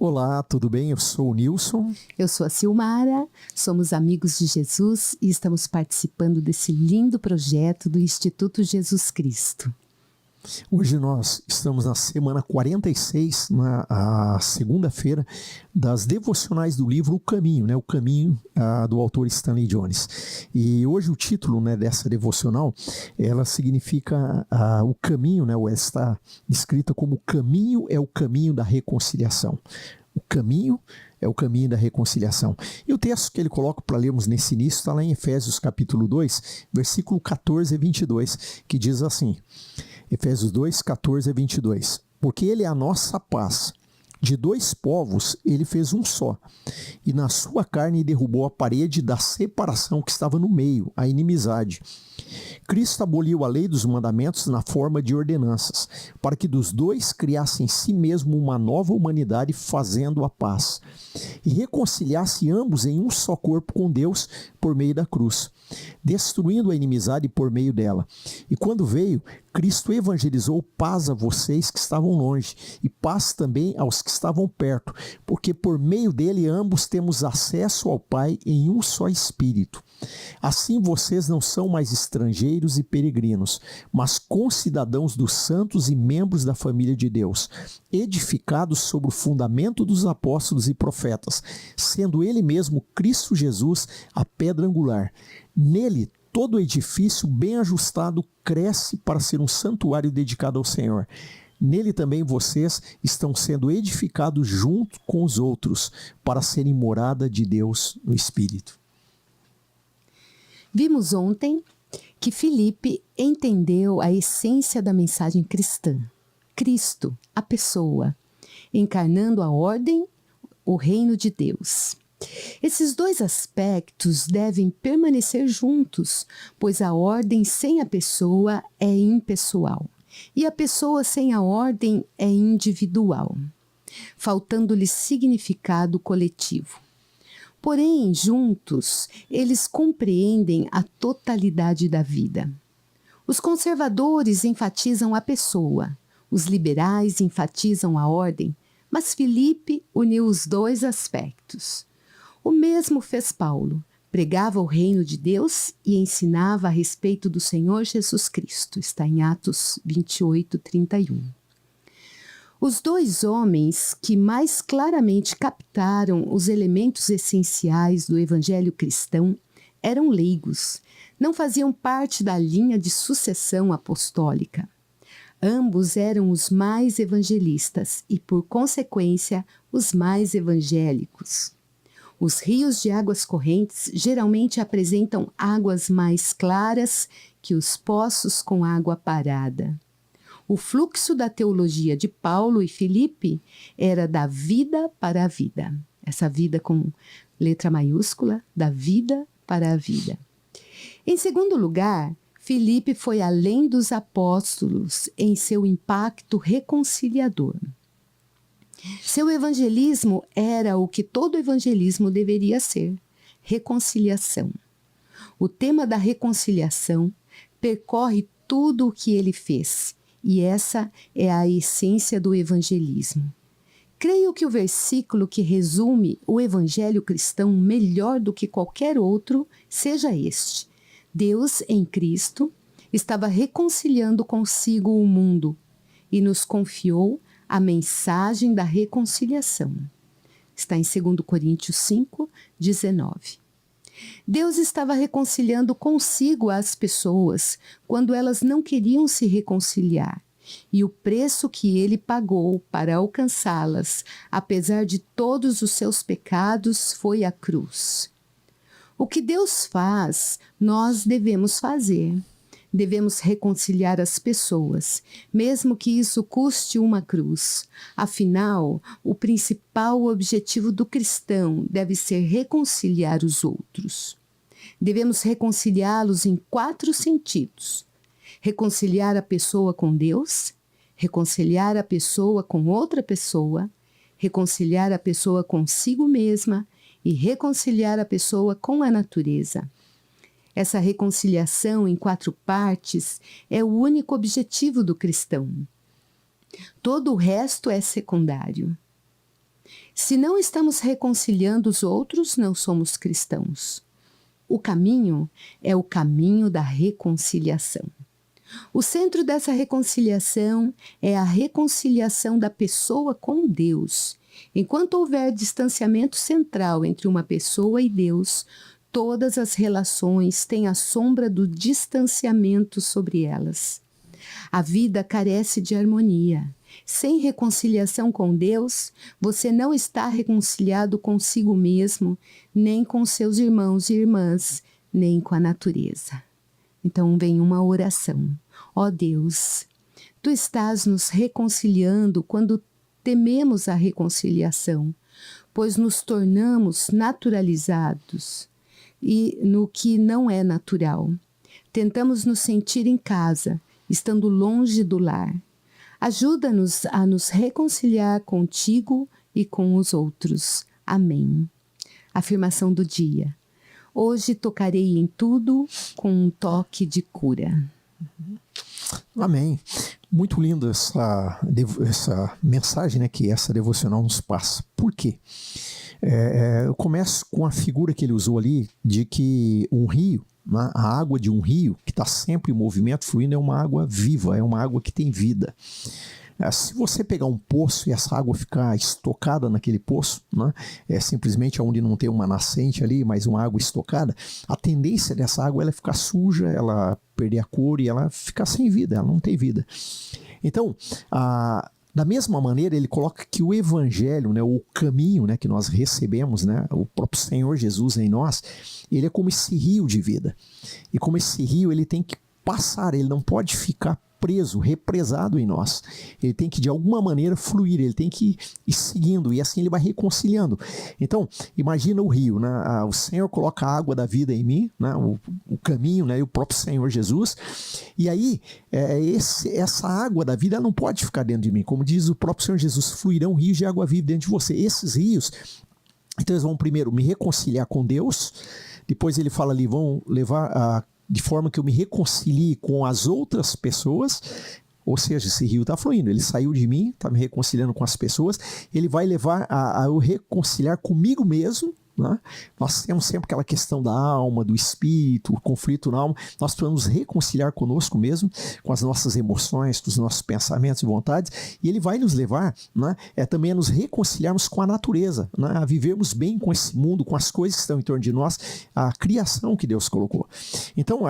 Olá, tudo bem? Eu sou o Nilson. Eu sou a Silmara, somos amigos de Jesus e estamos participando desse lindo projeto do Instituto Jesus Cristo. Hoje nós estamos na semana 46, a segunda-feira, das devocionais do livro O Caminho, O Caminho do autor Stanley Jones. E hoje o título dessa devocional, ela significa o caminho, ou está escrita como caminho é o caminho da reconciliação. O caminho é o caminho da reconciliação. E o texto que ele coloca para lermos nesse início está lá em Efésios capítulo 2, versículo 14 a 22, que diz assim, Efésios 2, 14 a 22. Porque ele é a nossa paz. De dois povos ele fez um só, e na sua carne derrubou a parede da separação que estava no meio, a inimizade. Cristo aboliu a lei dos mandamentos na forma de ordenanças, para que dos dois criasse em si mesmo uma nova humanidade, fazendo a paz, e reconciliasse ambos em um só corpo com Deus por meio da cruz, destruindo a inimizade por meio dela. E quando veio, Cristo evangelizou paz a vocês que estavam longe, e paz também aos que estavam perto, porque por meio dele ambos temos acesso ao Pai em um só Espírito. Assim vocês não são mais estrangeiros e peregrinos, mas concidadãos dos santos e membros da família de Deus, edificados sobre o fundamento dos apóstolos e profetas, sendo ele mesmo Cristo Jesus a pedra angular. Nele todo edifício bem ajustado cresce para ser um santuário dedicado ao Senhor. Nele também vocês estão sendo edificados junto com os outros para serem morada de Deus no Espírito. Vimos ontem que Filipe entendeu a essência da mensagem cristã. Cristo, a pessoa, encarnando a ordem, o reino de Deus. Esses dois aspectos devem permanecer juntos, pois a ordem sem a pessoa é impessoal e a pessoa sem a ordem é individual, faltando-lhe significado coletivo. Porém, juntos, eles compreendem a totalidade da vida. Os conservadores enfatizam a pessoa, os liberais enfatizam a ordem, mas Filipe uniu os dois aspectos. O mesmo fez Paulo, pregava o reino de Deus e ensinava a respeito do Senhor Jesus Cristo. Está em Atos 28, 31. Os dois homens que mais claramente captaram os elementos essenciais do evangelho cristão eram leigos, não faziam parte da linha de sucessão apostólica. Ambos eram os mais evangelistas e, por consequência, os mais evangélicos. Os rios de águas correntes geralmente apresentam águas mais claras que os poços com água parada. O fluxo da teologia de Paulo e Filipe era da vida para a vida. Essa vida com letra maiúscula, da vida para a vida. Em segundo lugar, Filipe foi além dos apóstolos em seu impacto reconciliador. Seu evangelismo era o que todo evangelismo deveria ser: reconciliação. O tema da reconciliação percorre tudo o que ele fez, e essa é a essência do evangelismo. Creio que o versículo que resume o evangelho cristão melhor do que qualquer outro seja este: Deus, em Cristo, estava reconciliando consigo o mundo e nos confiou a mensagem da reconciliação. Está em 2 Coríntios 5, 19. Deus estava reconciliando consigo as pessoas quando elas não queriam se reconciliar, e o preço que ele pagou para alcançá-las, apesar de todos os seus pecados, foi a cruz. O que Deus faz, nós devemos fazer. Devemos reconciliar as pessoas, mesmo que isso custe uma cruz. Afinal, o principal objetivo do cristão deve ser reconciliar os outros. Devemos reconciliá-los em 4 sentidos: reconciliar a pessoa com Deus, reconciliar a pessoa com outra pessoa, reconciliar a pessoa consigo mesma e reconciliar a pessoa com a natureza. Essa reconciliação em 4 partes é o único objetivo do cristão. Todo o resto é secundário. Se não estamos reconciliando os outros, não somos cristãos. O caminho é o caminho da reconciliação. O centro dessa reconciliação é a reconciliação da pessoa com Deus. Enquanto houver distanciamento central entre uma pessoa e Deus, todas as relações têm a sombra do distanciamento sobre elas. A vida carece de harmonia. Sem reconciliação com Deus, você não está reconciliado consigo mesmo, nem com seus irmãos e irmãs, nem com a natureza. Então vem uma oração. Ó Deus, Tu estás nos reconciliando quando tememos a reconciliação, pois nos tornamos naturalizados e no que não é natural. Tentamos nos sentir em casa, estando longe do lar. Ajuda-nos a nos reconciliar contigo e com os outros. Amém. Afirmação do dia. Hoje tocarei em tudo com um toque de cura. Amém. Muito linda essa mensagem, né, que essa devocional nos passa. Por quê? Eu começo com a figura que ele usou ali de que um rio, né, a água de um rio que está sempre em movimento, fluindo, é uma água viva, é uma água que tem vida. Se você pegar um poço e essa água ficar estocada naquele poço, né, simplesmente onde não tem uma nascente ali, mas uma água estocada, a tendência dessa água é ficar suja, ela perder a cor e ela ficar sem vida, ela não tem vida. Então, da mesma maneira, ele coloca que o evangelho, né, o caminho, né, que nós recebemos, né, o próprio Senhor Jesus em nós, ele é como esse rio de vida. E como esse rio, ele tem que passar, ele não pode ficar preso, represado em nós. Ele tem que de alguma maneira fluir, ele tem que ir seguindo e assim ele vai reconciliando. Então, imagina o rio, né? O Senhor coloca a água da vida em mim, né? O caminho, né? E o próprio Senhor Jesus. E aí, essa água da vida ela não pode ficar dentro de mim. Como diz o próprio Senhor Jesus, fluirão rios de água viva dentro de você. Esses rios, então eles vão primeiro me reconciliar com Deus, depois ele fala ali, vão levar de forma que eu me reconcilie com as outras pessoas, ou seja, esse rio está fluindo, ele saiu de mim, está me reconciliando com as pessoas, ele vai levar a eu reconciliar comigo mesmo, né? Nós temos sempre aquela questão da alma, do espírito, o conflito na alma, nós precisamos reconciliar conosco mesmo, com as nossas emoções, com os nossos pensamentos e vontades, e ele vai nos levar, né, também a nos reconciliarmos com a natureza, né, a vivermos bem com esse mundo, com as coisas que estão em torno de nós, a criação que Deus colocou. Então,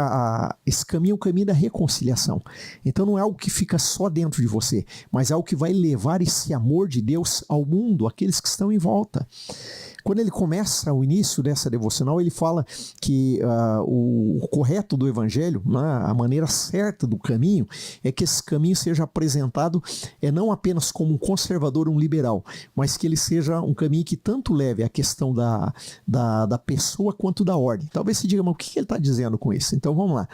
esse caminho é o caminho da reconciliação. Então não é algo que fica só dentro de você, mas é algo que vai levar esse amor de Deus ao mundo, àqueles que estão em volta. Quando ele começa o início dessa devocional, ele fala que o correto do evangelho, né, a maneira certa do caminho, é que esse caminho seja apresentado não apenas como um conservador, um liberal, mas que ele seja um caminho que tanto leve a questão da pessoa quanto da ordem. Talvez se diga, mas o que ele está dizendo com isso? Então vamos lá.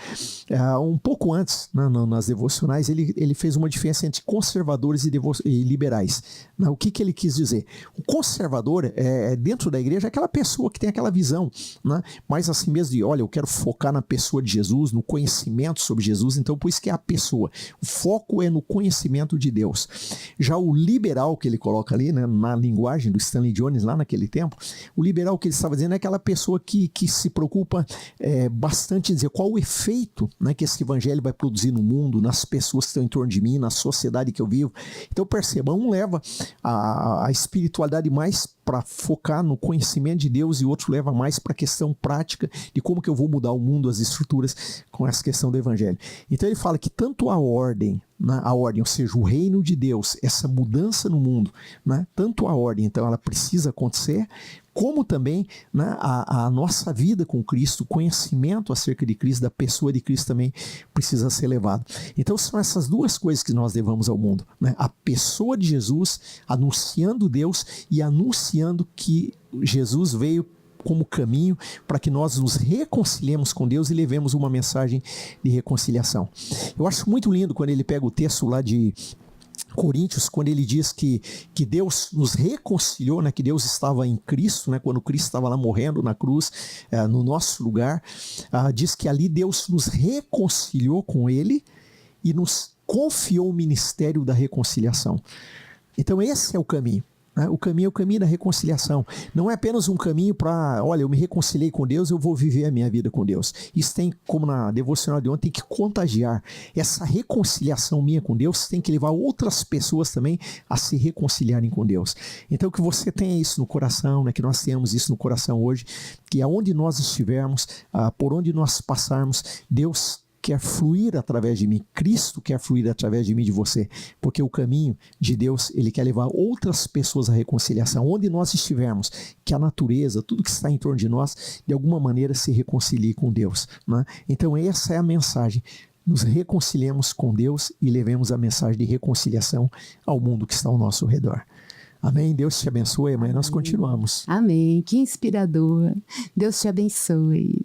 Um pouco antes, né, nas devocionais, ele fez uma diferença entre conservadores e liberais. O que ele quis dizer? O conservador dentro da igreja é aquela pessoa que tem aquela visão, né? Mas assim mesmo de, olha, eu quero focar na pessoa de Jesus, no conhecimento sobre Jesus, então por isso que é a pessoa. O foco é no conhecimento de Deus. Já o liberal que ele coloca ali, né, na linguagem do Stanley Jones lá naquele tempo, o liberal que ele estava dizendo é aquela pessoa que se preocupa bastante em dizer qual o efeito, né, que esse evangelho vai produzir no mundo, nas pessoas que estão em torno de mim, na sociedade que eu vivo. Então perceba, um leva a espiritualidade mais para focar no conhecimento de Deus e o outro leva mais para a questão prática de como que eu vou mudar o mundo, as estruturas com essa questão do evangelho. Então ele fala que tanto a ordem, né, ou seja, o reino de Deus, essa mudança no mundo, né, tanto a ordem, então ela precisa acontecer, como também, né, a nossa vida com Cristo, o conhecimento acerca de Cristo, da pessoa de Cristo também precisa ser levado. Então são essas duas coisas que nós levamos ao mundo, né? A pessoa de Jesus, anunciando Deus e anunciando que Jesus veio como caminho para que nós nos reconciliemos com Deus e levemos uma mensagem de reconciliação. Eu acho muito lindo quando ele pega o texto lá de Coríntios, quando ele diz que Deus nos reconciliou, né, que Deus estava em Cristo, né, quando Cristo estava lá morrendo na cruz, no nosso lugar, diz que ali Deus nos reconciliou com Ele e nos confiou o ministério da reconciliação. Então esse é o caminho. Né? O caminho é o caminho da reconciliação. Não é apenas um caminho para, olha, eu me reconciliei com Deus, eu vou viver a minha vida com Deus. Isso tem, como na devocional de ontem, tem que contagiar. Essa reconciliação minha com Deus tem que levar outras pessoas também a se reconciliarem com Deus. Então que você tenha isso no coração, né? Que nós tenhamos isso no coração hoje, que aonde nós estivermos, por onde nós passarmos, Deus quer fluir através de mim, Cristo quer fluir através de mim e de você, porque o caminho de Deus, ele quer levar outras pessoas à reconciliação, onde nós estivermos, que a natureza, tudo que está em torno de nós, de alguma maneira se reconcilie com Deus, né? Então essa é a mensagem, nos reconciliemos com Deus e levemos a mensagem de reconciliação ao mundo que está ao nosso redor. Amém? Deus te abençoe, amanhã nós continuamos. Amém, que inspirador. Deus te abençoe.